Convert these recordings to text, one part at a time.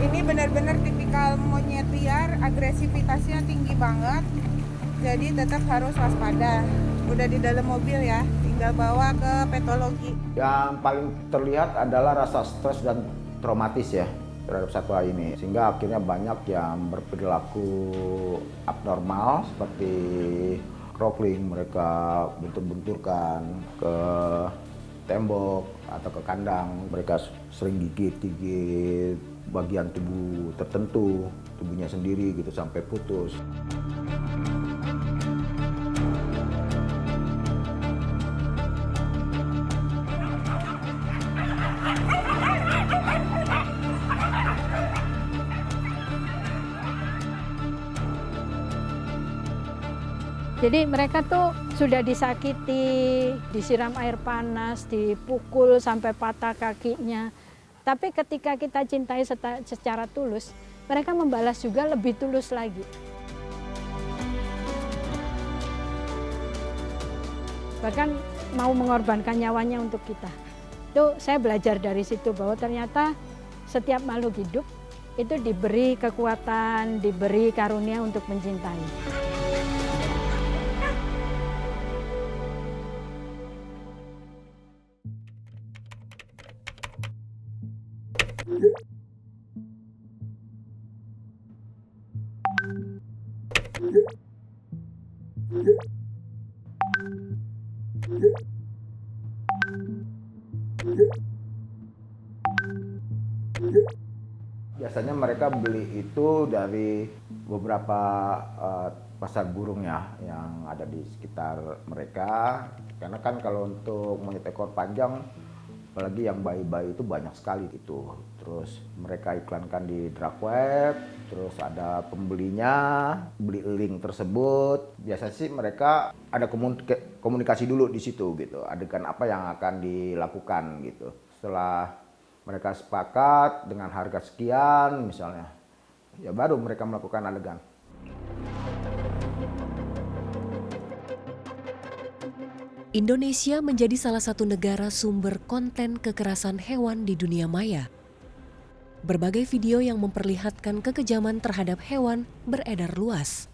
ini benar-benar tipikal monyet liar, agresivitasnya tinggi banget. Jadi tetap harus waspada. Udah di dalam mobil ya, tinggal bawa ke petologi. Yang paling terlihat adalah rasa stres dan traumatis ya terhadap satwa ini, sehingga akhirnya banyak yang berperilaku abnormal seperti crawling, mereka bentur-benturkan ke tembok atau ke kandang, mereka sering gigit bagian tubuh tertentu, tubuhnya sendiri gitu sampai putus. Jadi mereka tuh sudah disakiti, disiram air panas, dipukul sampai patah kakinya. Tapi ketika kita cintai secara tulus, mereka membalas juga lebih tulus lagi. Bahkan mau mengorbankan nyawanya untuk kita. Itu saya belajar dari situ bahwa ternyata setiap makhluk hidup itu diberi kekuatan, diberi karunia untuk mencintai. Biasanya mereka beli itu dari beberapa pasar burung ya yang ada di sekitar mereka. Karena kan kalau untuk monyet ekor panjang, apalagi yang bayi-bayi itu banyak sekali gitu. Terus mereka iklankan di dark web, terus ada pembelinya, beli link tersebut. Biasanya sih mereka ada komunikasi dulu di situ gitu, adegan apa yang akan dilakukan gitu. Setelah mereka sepakat dengan harga sekian misalnya, ya baru mereka melakukan adegan. Indonesia menjadi salah satu negara sumber konten kekerasan hewan di dunia maya. Berbagai video yang memperlihatkan kekejaman terhadap hewan beredar luas,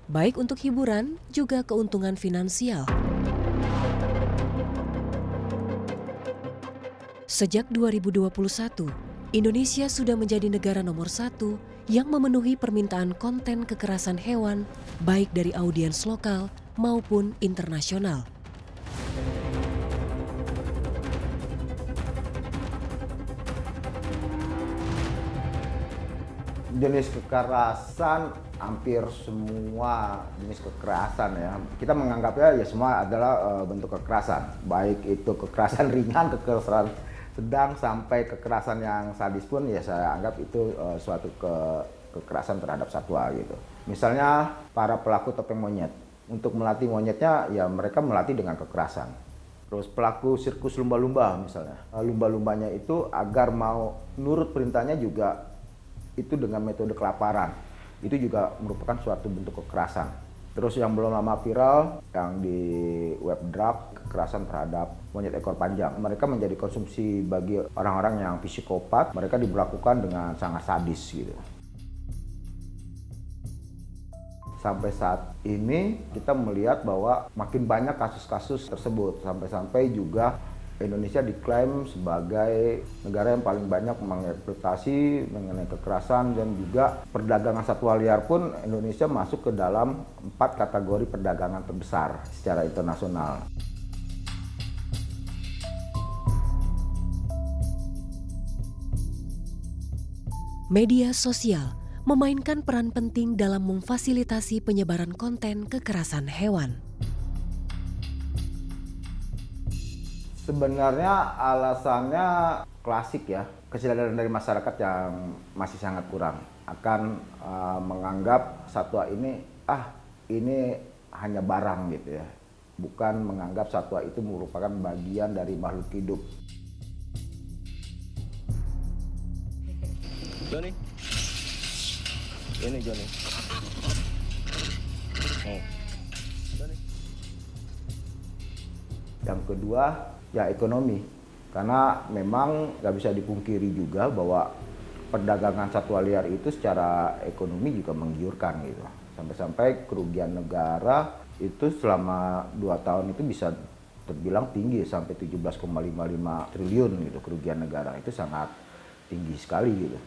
baik untuk hiburan juga keuntungan finansial. Sejak 2021, Indonesia sudah menjadi negara nomor 1 yang memenuhi permintaan konten kekerasan hewan baik dari audiens lokal maupun internasional. Jenis kekerasan, hampir semua jenis kekerasan ya, kita menganggapnya ya semua adalah bentuk kekerasan, baik itu kekerasan ringan, kekerasan sedang, sampai kekerasan yang sadis pun ya saya anggap itu suatu kekerasan terhadap satwa gitu. Misalnya para pelaku topeng monyet, untuk melatih monyetnya ya mereka melatih dengan kekerasan. Terus pelaku sirkus lumba-lumba misalnya, lumba-lumbanya itu agar mau nurut perintahnya juga itu dengan metode kelaparan, itu juga merupakan suatu bentuk kekerasan. Terus yang belum lama viral yang di web drug, kekerasan terhadap monyet ekor panjang, mereka menjadi konsumsi bagi orang-orang yang psikopat, mereka diberlakukan dengan sangat sadis gitu. Sampai saat ini kita melihat bahwa makin banyak kasus-kasus tersebut, sampai-sampai juga Indonesia diklaim sebagai negara yang paling banyak mengeksploitasi mengenai kekerasan, dan juga perdagangan satwa liar pun Indonesia masuk ke dalam 4 kategori perdagangan terbesar secara internasional. Media sosial memainkan peran penting dalam memfasilitasi penyebaran konten kekerasan hewan. Sebenarnya alasannya klasik ya, kesadaran dari masyarakat yang masih sangat kurang akan menganggap satwa ini ini hanya barang gitu ya, bukan menganggap satwa itu merupakan bagian dari makhluk hidup. Johnny, ini Johnny. Oh. Johnny. Yang kedua ya ekonomi, karena memang nggak bisa dipungkiri juga bahwa perdagangan satwa liar itu secara ekonomi juga menggiurkan gitu. Sampai-sampai kerugian negara itu selama 2 tahun itu bisa terbilang tinggi sampai 17,55 triliun gitu kerugian negara. Itu sangat tinggi sekali gitu.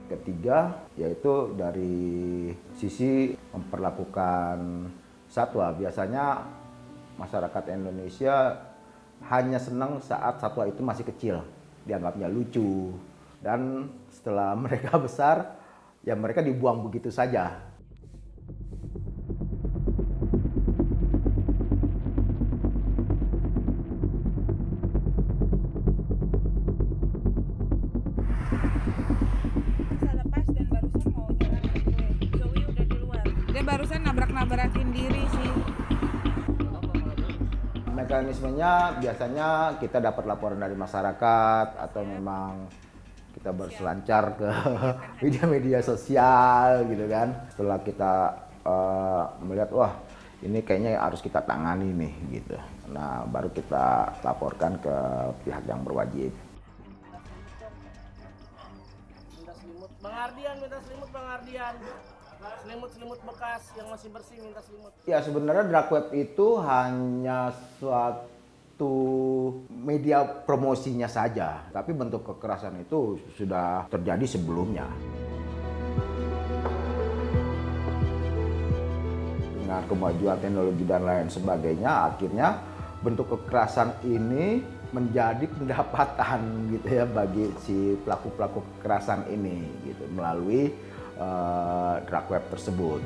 Ketiga, yaitu dari sisi memperlakukan satwa. Biasanya masyarakat Indonesia hanya senang saat satwa itu masih kecil, dianggapnya lucu. Dan setelah mereka besar, ya mereka dibuang begitu saja. Bisa lepas dan barusan mau nyerang gue. Zoe udah di luar. Dia barusan nabrak-nabrakin diri sih. Mekanismenya biasanya kita dapat laporan dari masyarakat atau memang kita berselancar ke media-media sosial gitu kan. Setelah kita melihat wah ini kayaknya harus kita tangani nih gitu. Nah baru kita laporkan ke pihak yang berwajib. Minta selimut, Bang Ardian minta selimut, Bang Ardian. Selimut-selimut bekas yang masih bersih minta selimut. Ya sebenarnya dark web itu hanya suatu media promosinya saja, tapi bentuk kekerasan itu sudah terjadi sebelumnya. Dengan kemajuan teknologi dan lain sebagainya, akhirnya bentuk kekerasan ini menjadi pendapatan gitu ya bagi si pelaku-pelaku kekerasan ini gitu melalui dark web tersebut.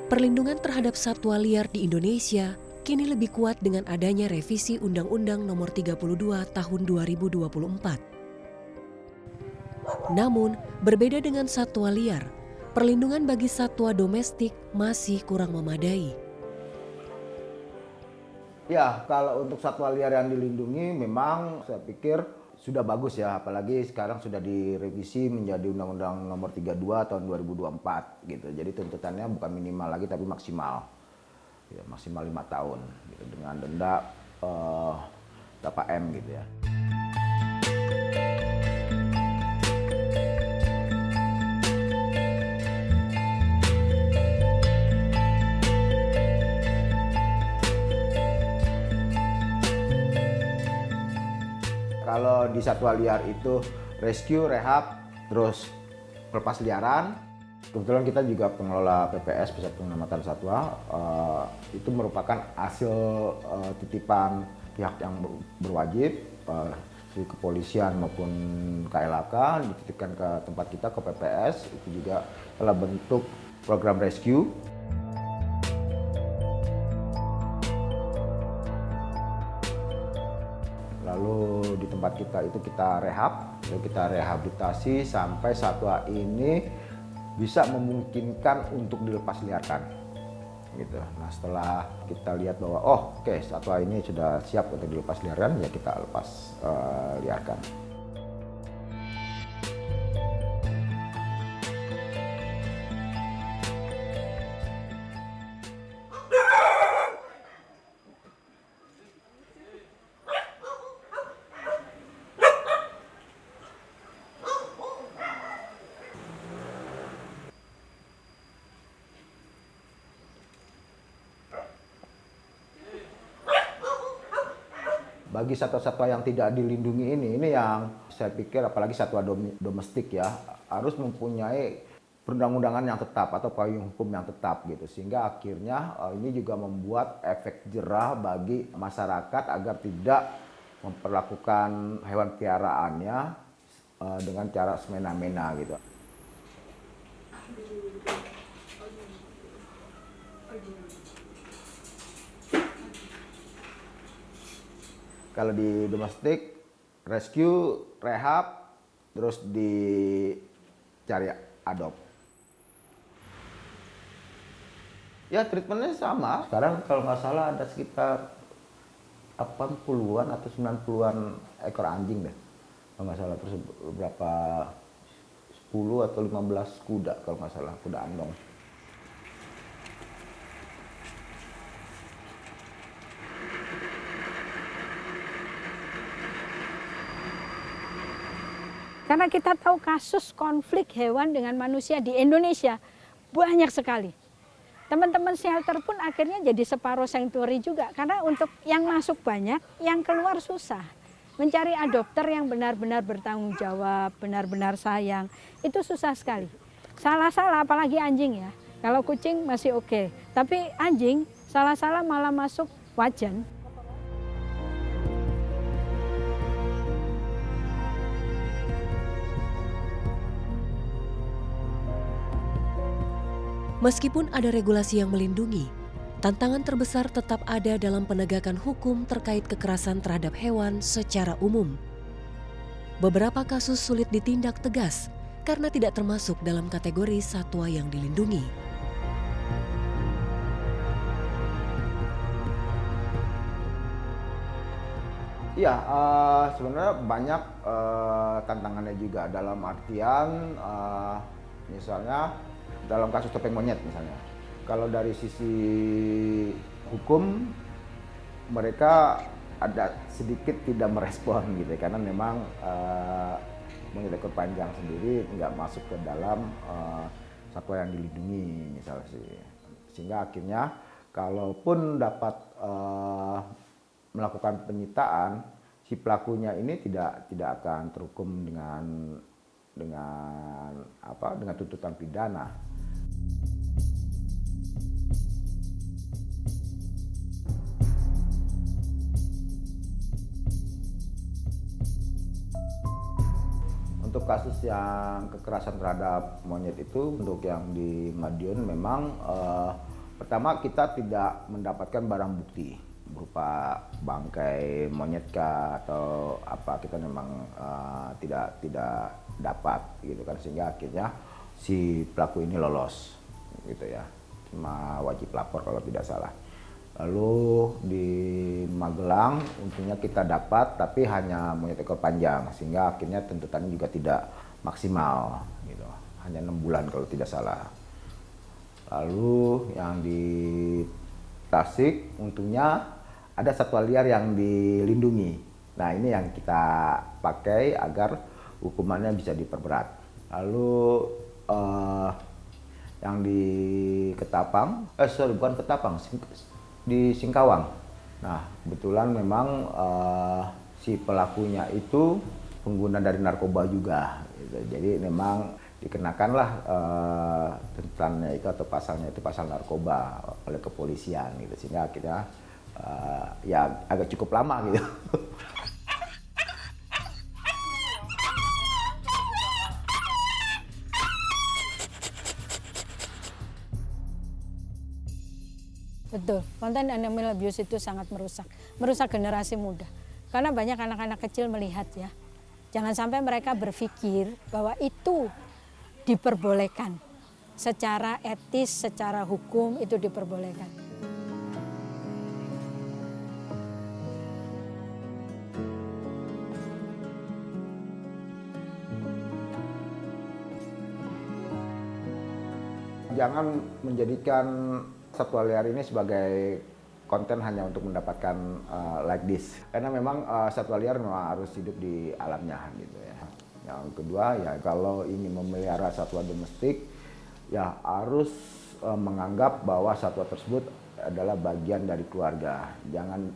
Perlindungan terhadap satwa liar di Indonesia kini lebih kuat dengan adanya revisi Undang-Undang Nomor 32 Tahun 2024. Namun, berbeda dengan satwa liar, perlindungan bagi satwa domestik masih kurang memadai. Ya, kalau untuk satwa liar yang dilindungi memang saya pikir sudah bagus ya, apalagi sekarang sudah direvisi menjadi Undang-Undang Nomor 32 Tahun 2024 gitu. Jadi tuntutannya bukan minimal lagi tapi maksimal. Ya, maksimal 5 tahun gitu, dengan denda berapa M gitu ya. Kalau di satwa liar itu rescue, rehab, terus pelepas liaran. Kebetulan kita juga pengelola PPS, Pusat Penyelamatan Satwa, itu merupakan hasil titipan pihak yang berwajib, si kepolisian maupun KLHK dititipkan ke tempat kita, ke PPS. Itu juga adalah bentuk program rescue. Lalu di tempat kita itu kita rehab, kita rehabilitasi sampai satwa ini bisa memungkinkan untuk dilepas liarkan. Gitu. Nah setelah kita lihat bahwa oke, satwa ini sudah siap untuk dilepas liarkan, ya kita lepas liarkan. Bagi satwa-satwa yang tidak dilindungi ini yang saya pikir apalagi satwa domestik ya harus mempunyai perundang-undangan yang tetap atau payung hukum yang tetap gitu, sehingga akhirnya ini juga membuat efek jerah bagi masyarakat agar tidak memperlakukan hewan peliharaannya dengan cara semena-mena gitu. Kalau di domestik, rescue, rehab, terus dicari adopt. Ya treatmentnya sama. Sekarang kalau nggak salah ada sekitar 80-an atau 90-an ekor anjing deh. Kalau nggak salah, terus beberapa 10 atau 15 kuda kalau nggak salah, kuda andong. Karena kita tahu kasus konflik hewan dengan manusia di Indonesia banyak sekali. Teman-teman shelter pun akhirnya jadi separuh sanctuary juga. Karena untuk yang masuk banyak, yang keluar susah. Mencari adopter yang benar-benar bertanggung jawab, benar-benar sayang, itu susah sekali. Salah-salah apalagi anjing ya. Kalau kucing masih oke. Tapi anjing salah-salah malah masuk wajan. Meskipun ada regulasi yang melindungi, tantangan terbesar tetap ada dalam penegakan hukum terkait kekerasan terhadap hewan secara umum. Beberapa kasus sulit ditindak tegas karena tidak termasuk dalam kategori satwa yang dilindungi. Iya, sebenarnya banyak tantangannya juga dalam artian misalnya dalam kasus topeng monyet misalnya. Kalau dari sisi hukum mereka ada sedikit tidak merespon gitu karena memang monyet ekor panjang sendiri nggak masuk ke dalam satwa yang dilindungi misalnya sih. Sehingga akhirnya kalaupun dapat melakukan penyitaan, si pelakunya ini tidak akan terhukum dengan tuntutan pidana. Untuk kasus yang kekerasan terhadap monyet itu, untuk yang di Madiun memang pertama kita tidak mendapatkan barang bukti berupa bangkai monyet kah atau apa, kita memang tidak dapat gitu kan, sehingga akhirnya si pelaku ini lolos gitu ya, cuma wajib lapor kalau tidak salah. Lalu di Magelang untungnya kita dapat tapi hanya monyet ekor panjang, sehingga akhirnya tuntutannya juga tidak maksimal gitu, hanya 6 bulan kalau tidak salah. Lalu yang di Tasik untungnya ada satwa liar yang dilindungi. Nah ini yang kita pakai agar hukumannya bisa diperberat. Lalu yang di Ketapang, bukan Ketapang, di Singkawang. Nah kebetulan memang si pelakunya itu pengguna dari narkoba juga gitu. Jadi memang dikenakanlah tuntutannya itu atau pasalnya itu pasal narkoba oleh kepolisian gitu, sehingga akhirnya ya agak cukup lama gitu. Betul, konten animal abuse itu sangat merusak generasi muda. Karena banyak anak-anak kecil melihat ya, jangan sampai mereka berpikir bahwa itu diperbolehkan. Secara etis, secara hukum itu diperbolehkan. Jangan menjadikan satwa liar ini sebagai konten hanya untuk mendapatkan like this, karena memang satwa liar memang harus hidup di alamnya gitu ya. Yang kedua ya, kalau ingin memelihara satwa domestik ya harus menganggap bahwa satwa tersebut adalah bagian dari keluarga. Jangan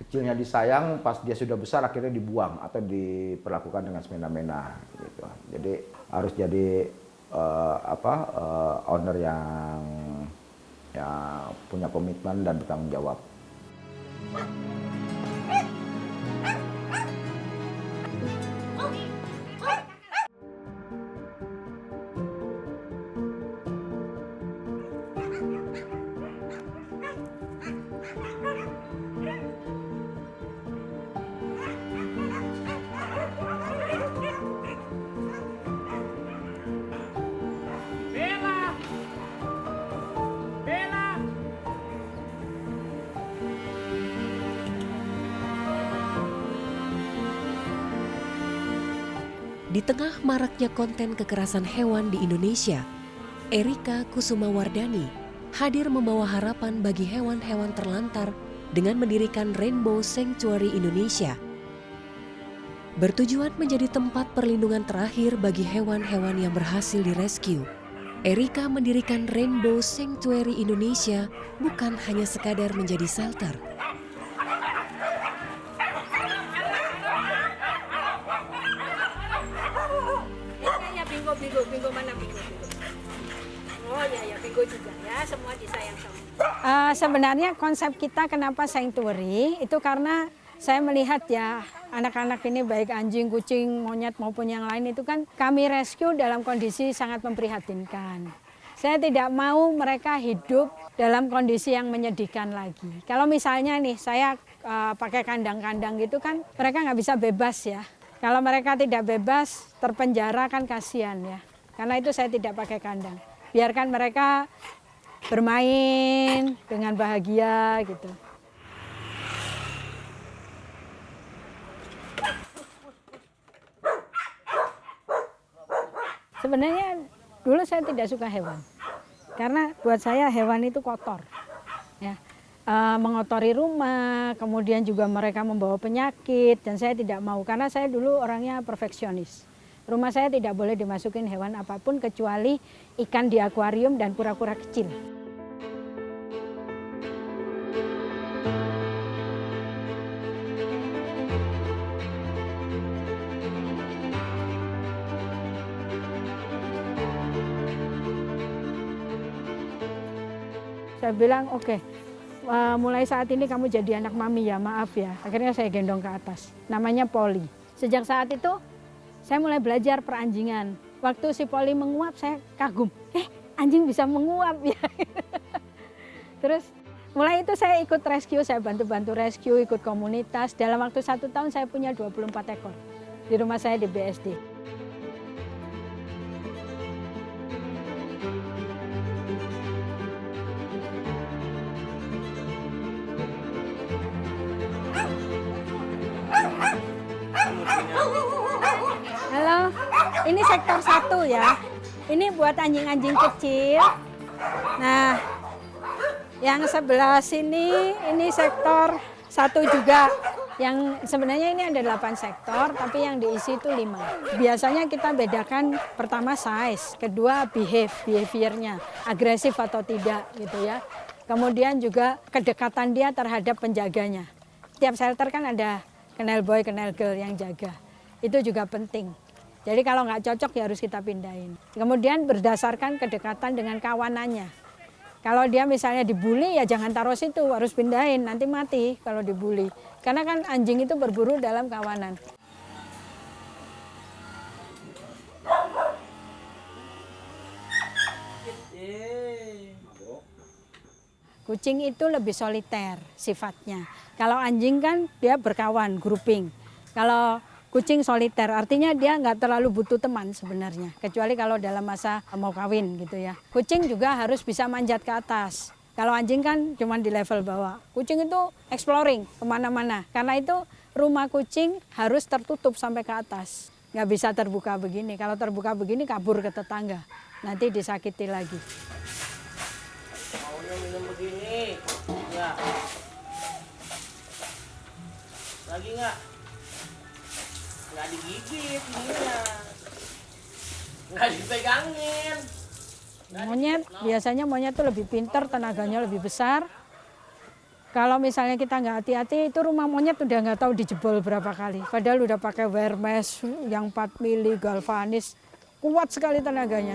kecilnya disayang, pas dia sudah besar akhirnya dibuang atau diperlakukan dengan semena-mena gitu. Jadi harus jadi owner yang punya komitmen dan bertanggung jawab. Bella! Bella! Di tengah maraknya konten kekerasan hewan di Indonesia, Erika Kusumawardani hadir membawa harapan bagi hewan-hewan terlantar dengan mendirikan Rainbow Sanctuary Indonesia. Bertujuan menjadi tempat perlindungan terakhir bagi hewan-hewan yang berhasil direscue, Erika mendirikan Rainbow Sanctuary Indonesia bukan hanya sekadar menjadi shelter. Ya bingo mana bingo? Oh ya bingo juga ya, semua disayang sama. Sebenarnya konsep kita kenapa sanctuary itu karena saya melihat ya anak-anak ini baik anjing, kucing, monyet maupun yang lain itu kan kami rescue dalam kondisi sangat memprihatinkan. Saya tidak mau mereka hidup dalam kondisi yang menyedihkan lagi. Kalau misalnya nih saya pakai kandang-kandang gitu kan mereka nggak bisa bebas ya. Kalau mereka tidak bebas terpenjara kan kasihan ya. Karena itu saya tidak pakai kandang. Biarkan mereka bermain dengan bahagia gitu. Sebenarnya dulu saya tidak suka hewan, karena buat saya hewan itu kotor, ya, mengotori rumah, kemudian juga mereka membawa penyakit, dan saya tidak mau karena saya dulu orangnya perfeksionis. Rumah saya tidak boleh dimasukin hewan apapun kecuali ikan di akuarium dan kura-kura kecil. Saya bilang oke, mulai saat ini kamu jadi anak mami ya, maaf ya. Akhirnya saya gendong ke atas, namanya Polly. Sejak saat itu saya mulai belajar peranjingan. Waktu si Polly menguap saya kagum, anjing bisa menguap ya. Terus mulai itu saya ikut rescue, saya bantu-bantu rescue, ikut komunitas. Dalam waktu 1 tahun saya punya 24 ekor di rumah saya di BSD. Halo, ini sektor 1 ya. Ini buat anjing-anjing kecil. Nah, yang sebelah sini ini sektor 1 juga. Yang sebenarnya ini ada 8 sektor, tapi yang diisi itu 5. Biasanya kita bedakan pertama size, kedua behaviornya, agresif atau tidak gitu ya. Kemudian juga kedekatan dia terhadap penjaganya. Tiap shelter kan ada kennel boy, kennel girl yang jaga. Itu juga penting. Jadi kalau nggak cocok ya harus kita pindahin. Kemudian berdasarkan kedekatan dengan kawanannya. Kalau dia misalnya dibully ya jangan taruh situ, harus pindahin, nanti mati kalau dibully. Karena kan anjing itu berburu dalam kawanan. Kucing itu lebih soliter sifatnya. Kalau anjing kan dia berkawan, grouping. Kalau kucing soliter, artinya dia nggak terlalu butuh teman sebenarnya. Kecuali kalau dalam masa mau kawin gitu ya. Kucing juga harus bisa manjat ke atas. Kalau anjing kan cuma di level bawah. Kucing itu exploring kemana-mana. Karena itu rumah kucing harus tertutup sampai ke atas. Nggak bisa terbuka begini. Kalau terbuka begini kabur ke tetangga. Nanti disakiti lagi. Maunya minum begini. Enggak. Lagi enggak? Nggak digigit ininya, nggak dipegangin. Monyet, biasanya monyet itu lebih pintar, tenaganya lebih besar. Kalau misalnya kita nggak hati-hati, itu rumah monyet udah nggak tahu dijebol berapa kali. Padahal udah pakai wire mesh yang 4 mili, galvanis, kuat sekali tenaganya.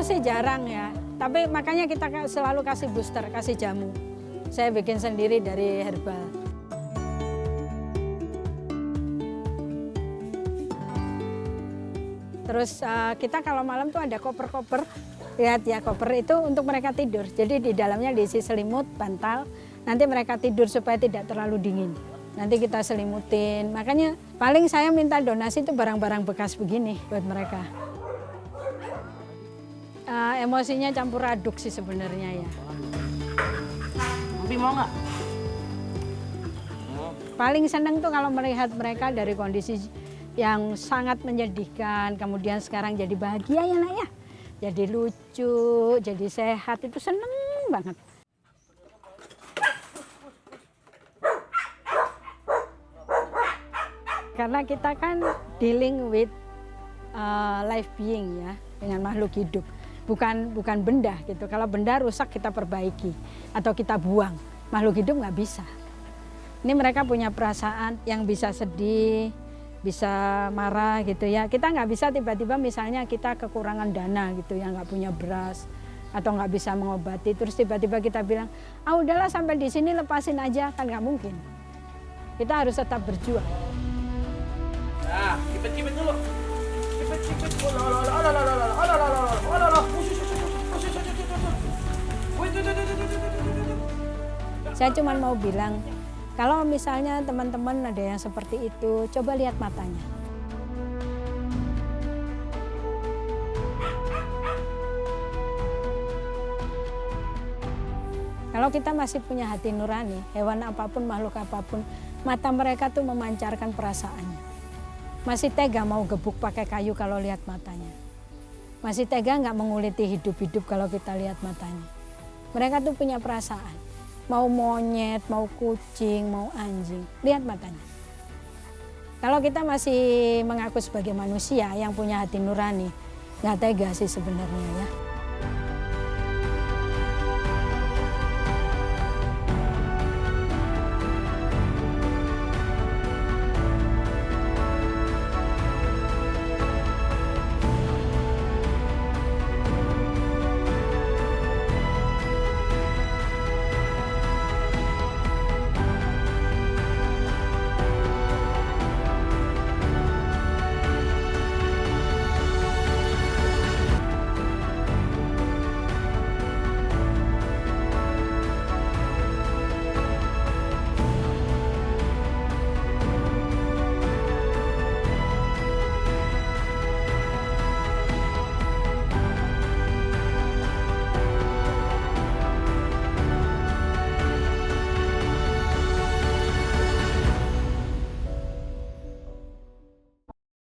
sih jarang ya, tapi makanya kita selalu kasih booster, kasih jamu. Saya bikin sendiri dari herbal. Terus kita kalau malam tuh ada koper-koper, lihat ya koper itu untuk mereka tidur. Jadi di dalamnya diisi selimut, bantal, nanti mereka tidur supaya tidak terlalu dingin. Nanti kita selimutin, makanya paling saya minta donasi itu barang-barang bekas begini buat mereka. Emosinya campur aduk sih sebenarnya ya. Tapi mau nggak? Paling seneng tuh kalau melihat mereka dari kondisi yang sangat menyedihkan, kemudian sekarang jadi bahagia ya nak ya. Jadi lucu, jadi sehat, itu seneng banget. Karena kita kan dealing with life being ya, dengan makhluk hidup. Bukan benda gitu. Kalau benda rusak kita perbaiki atau kita buang. Makhluk hidup nggak bisa. Ini mereka punya perasaan yang bisa sedih, bisa marah gitu ya. Kita nggak bisa tiba-tiba misalnya kita kekurangan dana gitu ya, nggak punya beras atau nggak bisa mengobati. Terus tiba-tiba kita bilang, udahlah sampai di sini lepasin aja, kan nggak mungkin. Kita harus tetap berjuang. Nah, kipet dulu. Kipet. Saya cuma mau bilang, kalau misalnya teman-teman ada yang seperti itu, coba lihat matanya. Kalau kita masih punya hati nurani, hewan apapun, makhluk apapun, mata mereka tuh memancarkan perasaannya. Masih tega mau gebuk pakai kayu kalau lihat matanya. Masih tega nggak menguliti hidup-hidup kalau kita lihat matanya. Mereka tuh punya perasaan. Mau monyet, mau kucing, mau anjing, lihat matanya. Kalau kita masih mengaku sebagai manusia yang punya hati nurani, nggak tega sih sebenarnya ya.